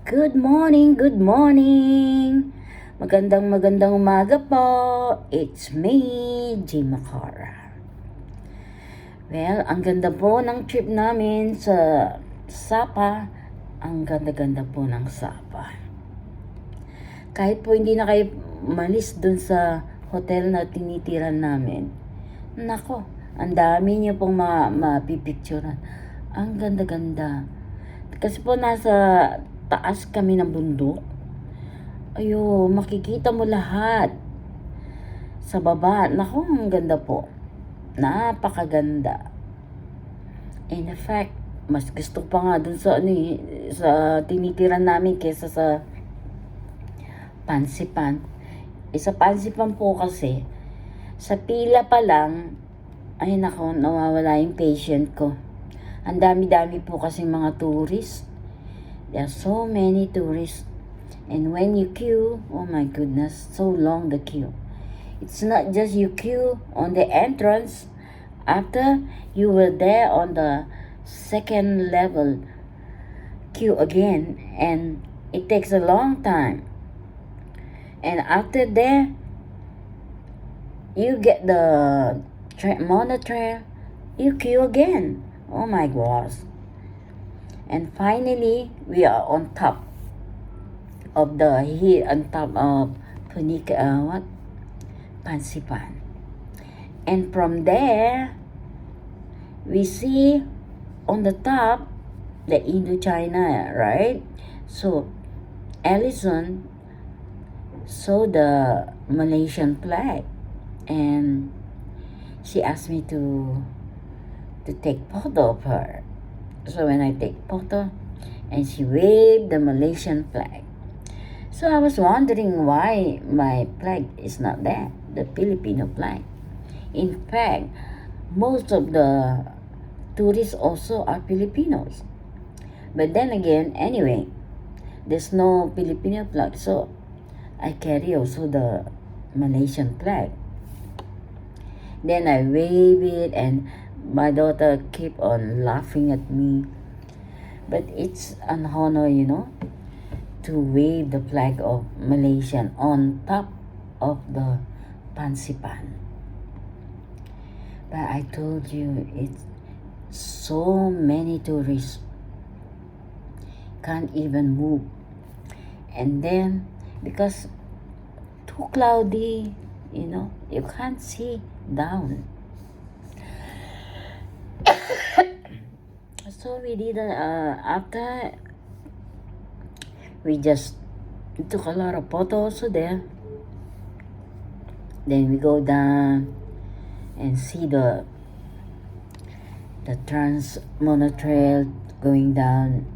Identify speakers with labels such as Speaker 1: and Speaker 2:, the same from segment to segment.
Speaker 1: Good morning, good morning! Magandang umaga po. It's me, G. Macara. Well, ang ganda po ng trip namin sa Sapa. Ang ganda-ganda po ng Sapa. Kahit po hindi na kayo malis dun sa hotel na tinitiran namin. Nako, ang dami niyo pong mapipicturean. Ang ganda-ganda. Kasi po nasa taas kami ng bundok. Ayo, makikita mo lahat. Sa baba, naku, ang ganda po. Napakaganda. In fact, mas gusto pa nga dun sa sa tinitiran namin kesa sa Pansipan. Sa Pansipan po kasi, sa pila pa lang, ay nako, nawawala yung patient ko. Ang dami-dami po kasi mga tourists. There are so many tourists. And when you queue, oh my goodness, so long the queue. It's not just you queue on the entrance. After you were there on the second level, queue again. And it takes a long time. And after there, you get the monotrail, you queue again. Oh my gosh. And finally, we are on top of the hill, on top of Pansipan. And from there, we see on the top the Indochina, right? So, Allison saw the Malaysian flag, and she asked me to take photo of her. So when I take photo, and she waved the Malaysian flag. So I was wondering why my flag is not there, the Filipino flag. In fact, most of the tourists also are Filipinos. But then again, anyway, there's no Filipino flag, so I carry also the Malaysian flag. Then I wave it, and my daughter keep on laughing at me. But it's an honor, to wave the flag of Malaysian on top of the Pansipan. But I told you, it's so many tourists can't even move. And then, because too cloudy, you can't see down. So we did, after we just took a lot of photos there. Then we go down and see the Trans Monotrail going down.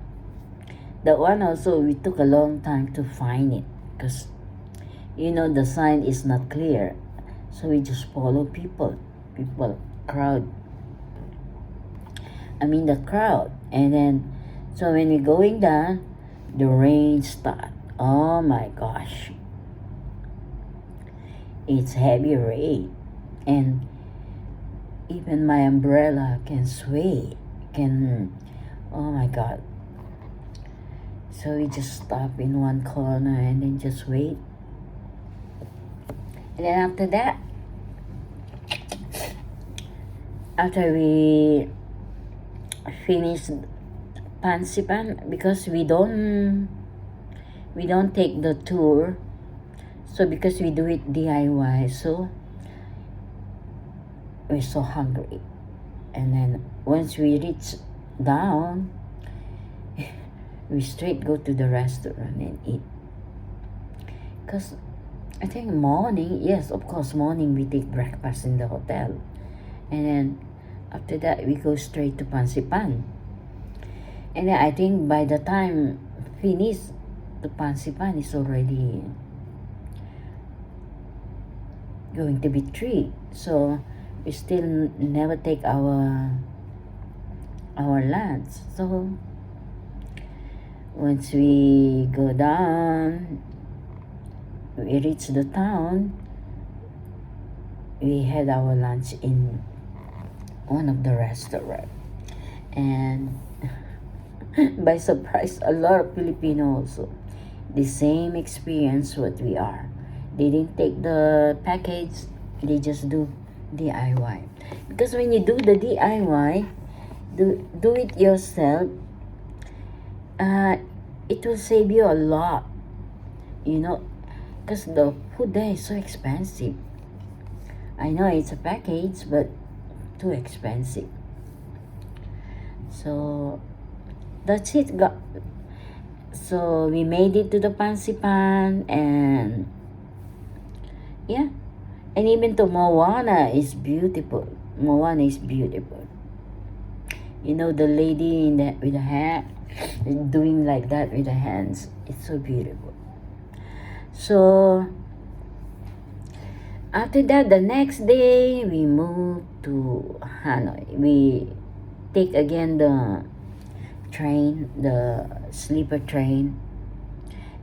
Speaker 1: That one also, we took a long time to find it because, the sign is not clear. So we just follow people, crowd. The crowd. And then, so when we're going down, the rain start. Oh my gosh. It's heavy rain. And even my umbrella can sway. Oh my God. So we just stop in one corner and then just wait. And then after that, after we finish Pansipan, because we don't take the tour, so because we do it DIY, so we're so hungry. And then once we reach down, we straight go to the restaurant and eat. Because I think morning, yes, of course, morning we take breakfast in the hotel. And then after that, we go straight to Pansipan. And then I think by the time finish, the Pansipan is already going to be 3. So we still never take our lunch. So once we go down, we reach the town, we had our lunch in one of the restaurant. And by surprise a lot of Filipino also. The same experience what we are. They didn't take the package, they just do DIY. Because when you do the DIY, do it yourself, it will save you a lot, you know, because the food there is so expensive. I know it's a package, but too expensive. So that's it. So we made it to the Pansipan, and yeah, and even to Moana is beautiful. Moana is beautiful. You know, the lady with the hair doing like that with the hands. It's so beautiful. So after that, the next day we moved to Hanoi. We take again the train, the sleeper train,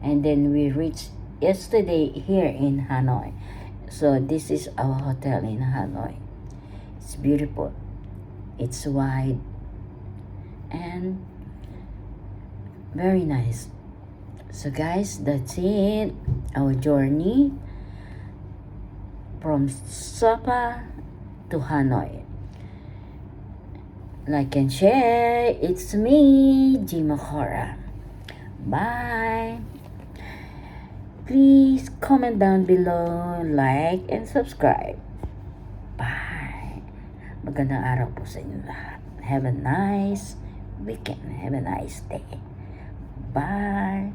Speaker 1: and then we reached yesterday here in Hanoi. So this is our hotel in Hanoi. It's beautiful. It's wide and very nice. So guys, that's it. Our journey from Sapa to Hanoi. Like and share. It's me, Jimakora. Bye. Please comment down below, like, and subscribe. Bye. Magandang araw po sa inyo lahat. Have a nice weekend. Have a nice day. Bye.